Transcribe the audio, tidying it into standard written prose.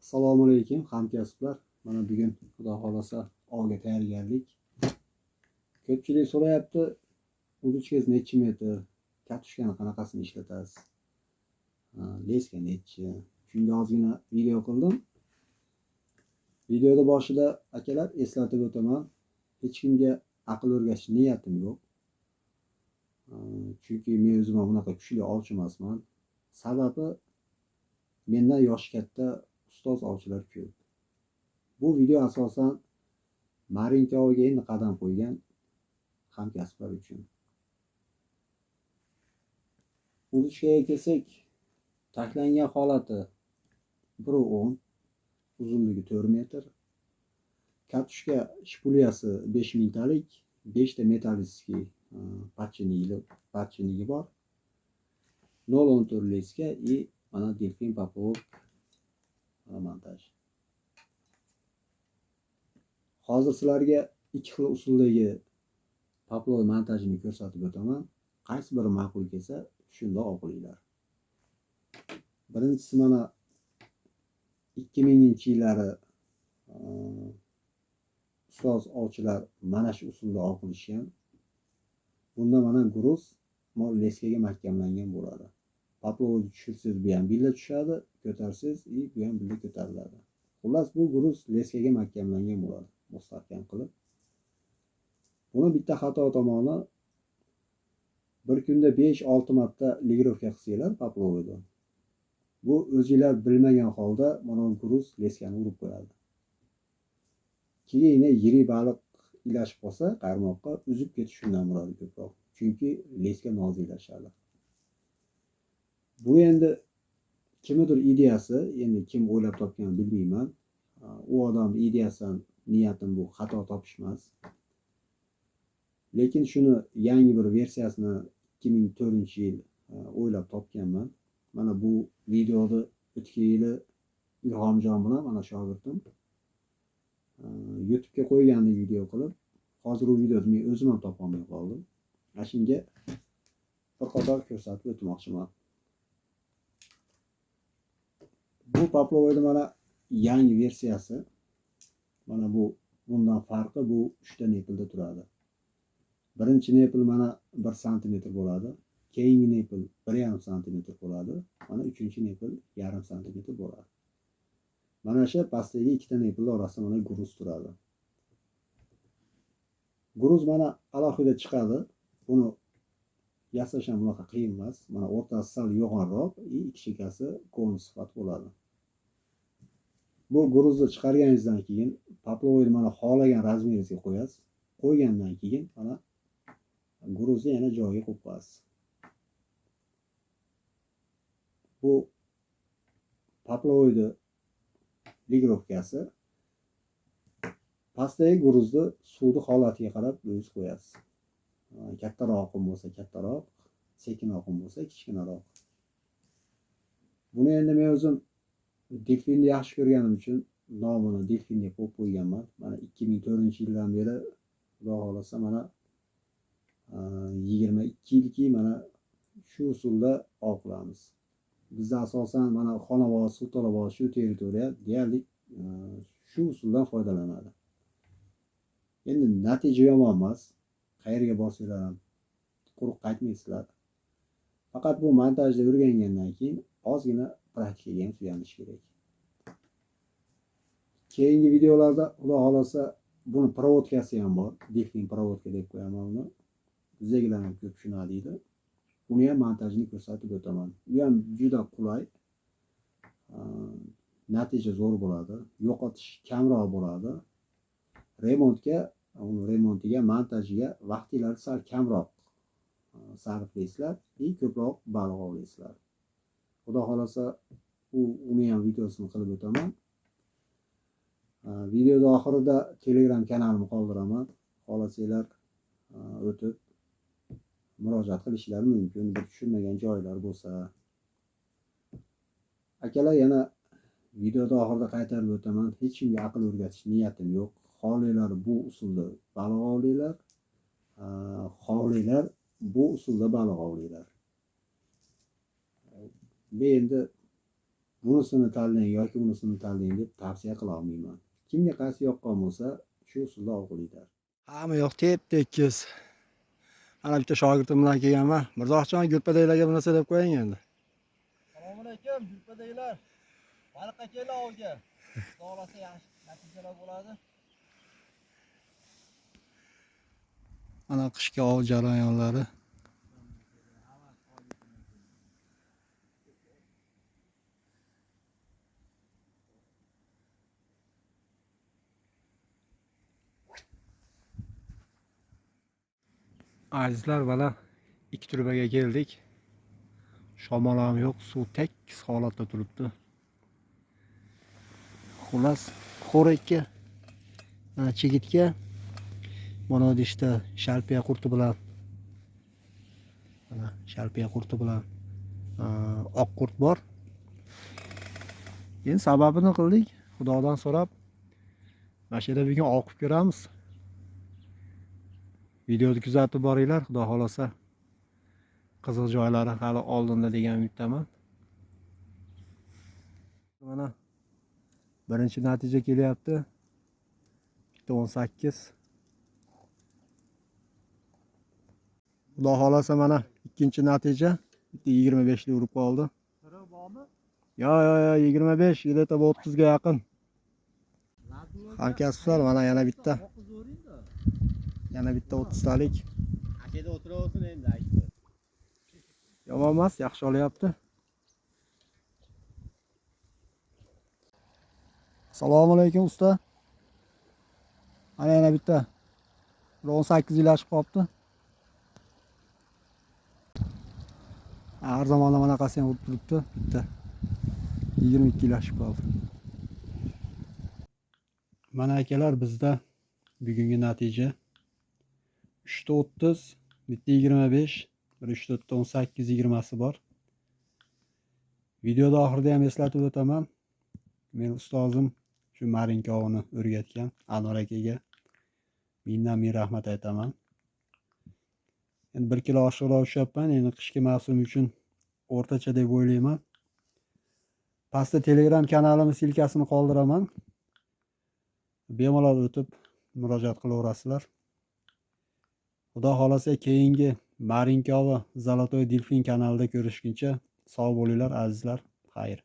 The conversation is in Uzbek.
Assalomu alaykum hamkasblar. Mana bugun xudo xolasa ovga tayyorgarlik. Ko'pchilik so'rayapti, uduchkasi necha metr, katushkani qanaqasini ishlatasiz, leska nechi. Shunga ozgina video qildim. Videoda boshida akalar eslatib o'taman, hech kimga aql o'rgatish niyatim yo'q. Chunki men o'zim bunaqa kuchli ovchi emasman. Sababi mendan yoshi katta ustoz ovchilar ko'p. Bu video asosan marinka oviga endi qadam qo'ygan hamkasblar uchun. Uduchkaga kelsak, taklangan holati 1.10, uzunligi 4 metr. Katushka shpulyasi 5 mingtalik, 5 ta metallический patchinigi bor. 0.14 leska и mana delfin поплавок montaj. Hozir sizlarga ikki xil usuldagi poplov montajini ko'rsatib o'taman. Qaysi biri ma'qul kelsa, shunda o'qilinglar. Birinchisi mana 2000-yillari ustoz ovchilar mana shu usulda ov qilishgan. Bunda mana gruz leskaga mahkamlangan bo'ladi. Poplovni tushirsangiz bu ham billa tushadi, ko'tarsangiz bu ham billa ko'tariladi. Xullas bu gruz leskaga mahkamlangan bo'ladi, mustahkam qilib. Buni bitta xato tomoni, bir kunda 5-6 marta ligirovka qilsanglar poplovni. Bu o'zingizlar bilmagan holda mana gruz leskani urib qo'yadi. Keyin yirik baliq ilashib qolsa, qarmoqqa uzib ketish shundan uradi ko'proq. Chunki leska noziklashadi. Bu endi kimdir ideyasi, endi kim o'ylab topgan bilmayman. U odamning ideyasidan niyatim bu xato topish emas. Lekin shuni yangi bir versiyasini 2004-yil o'ylab topganman. Mana bu videoni o'tgan yili Ilhomjon bilan mana shogirdim YouTube'ga qo'ygandik video qilib. Hozir u videoni men o'zim ham topa olmay qoldim. Shunga bir qator ko'rsatib o'tmoqchiman. Bu poplovni mana yangi versiyasi. Mana bu bundan farqi bu 3 ta nepilda turadi. Birinchi nepil mana 1 sm bo'ladi. Keyingi nepil 1,5 sm bo'ladi. Mana uchinchi nepil 1,5 sm bo'ladi. Mana shu pastdagi ikkita nepil orasida mana gruz turadi. Gruz mana alohida chiqadi. Buni yasash ham bunaqa qiyin emas. Mana o'rtasi sal yo'g'onroq, ikki chekkasi konus sifat bo'ladi. Bu gruzni chiqarganingizdan keyin poplovni mana xohlagan razmeringizga qo'yasiz. Qo'ygandan keyin mana gruzni yana joyiga qo'yib qo'yasiz. Bu poplovni ligirovkasi. Pastdagi gruzni suvni holatiga qarab o'zingiz qo'yasiz. Kattaroq oqim bo'lsa kattaroq, sekin oqim bo'lsa kichkinaroq. Buni endi men o'zim delfinni yaxshi ko'rganim uchun nomini delfinga qo'yib qo'yganman. Mana 2004-yildan beri xudo xolasa mana 22 yilki mana shu usulda ov qilamiz. Bizda asosan mana Xonobod, Sultonobod shu territoriya deyarli shu usuldan foydalanadi. Endi natija yomon emas. Qayerga borsanglar ham quruq qaytmaysizlar. Faqat bu montajda o'rgangandan keyin ozgina praktikaga ham suyanish kerak. Keyingi videolarda xudo xolasa buni provodkasi ham bor. Delfin provodka deb qo'yaman uni. Bizdagilar ham ko'p shuna deydi. Buni ham montajini ko'rsatib o'taman. Bu ham juda qulay. Natija zo'r bo'ladi. Yo'qotish kamroq bo'ladi. Remontiga, montajiga vaqtingizni sal kamroq sarflaysizlar va ko'proq baliq ovlaysizlar. Xudo xolasa uni ham videosini qilib o'taman. Videoda oxirida Telegram kanalimni qoldiraman. Xohlasanglar o'tib murojaat qilishingiz mumkin, bir tushunmagan joylar bo'lsa. Akalar, yana videoda oxirida qaytarib o'taman. Hech kimga aql o'rgatish niyatim yo'q. Xohlaylar bu usulda baliq ovlaylar, xohlaylar bu usulda baliq ovlaylar. Men endi bunisini tanlang yoki bunisini tanlang deb tavsiya qila olmayman. Kimga qaysi yoqqan bo'lsa, shu usulda ovqilinglar. Hamma yoq tep-tekis. Ana bitta shogirdim bilan kelganman. Mirzoxjon gulpadaklarga bir narsa deb qo'ying endi. Assalomu alaykum, gulpadaklar. Baliqqa kelinglar ovga. Xudo xolasa yaxshi natijalar bo'ladi. Ana qishki ov jarayonlari. Azizlar, mana ikki turbaga keldik. Shamol ham yo'q, suv tekis holatda turibdi. Xullas, xo'rakka, chigitga mana bu ishda sharpiya qurti bilan, mana sharpiya qurti bilan oq qurt bor. Endi sababini qildik, Xudodan so'rab. Mana shu yerda bugun oqib ko'ramiz. Videoni kuzatib boringlar, Xudo xolasa. Qizil joylari hali oldinda degan umiddaman. Mana birinchi natija kelyapti. Bitta 18. Xudo xolasa mana ikkinchi natija. Bitta 25 li urib qoldi. Tiri bormi? Yo, 25, где-то 30 ga yaqin. Hamkasblar, mana yana bitta. Yana bitta 30 talik. Ashada o'tiraversin endi aytdi. Yomon emas, yaxshi olyapti. Assalomu alaykum usta. Mana yana bitta 18 yil ashib qolibdi. Har zamonda bunaqasi ham urib turibdi. Bitta 22 yil ashib qoldi. Mana akalar, bizda bugungi natija 3 ta 30, bitta 25, bir 3 ta 18, 20 si bor. Videoda oxirida ham eslatib o'taman. Men ustozim shu marinka ovini o'rgatgan Anvar akaga ming rahmat aytaman. Endi 1 kilo oshiqroq ushyapman. Endi qishki mavsum uchun o'rtacha deb o'ylayman. Pastda Telegram kanalimiz silkasini qoldiraman. Bemalol o'tib murojaat qilaverasizlar. Xudo xolasa keyingi Marinkovi Zolotoy Delfin kanalida ko'rishguncha sog' bo'linglar azizlar. Xayr.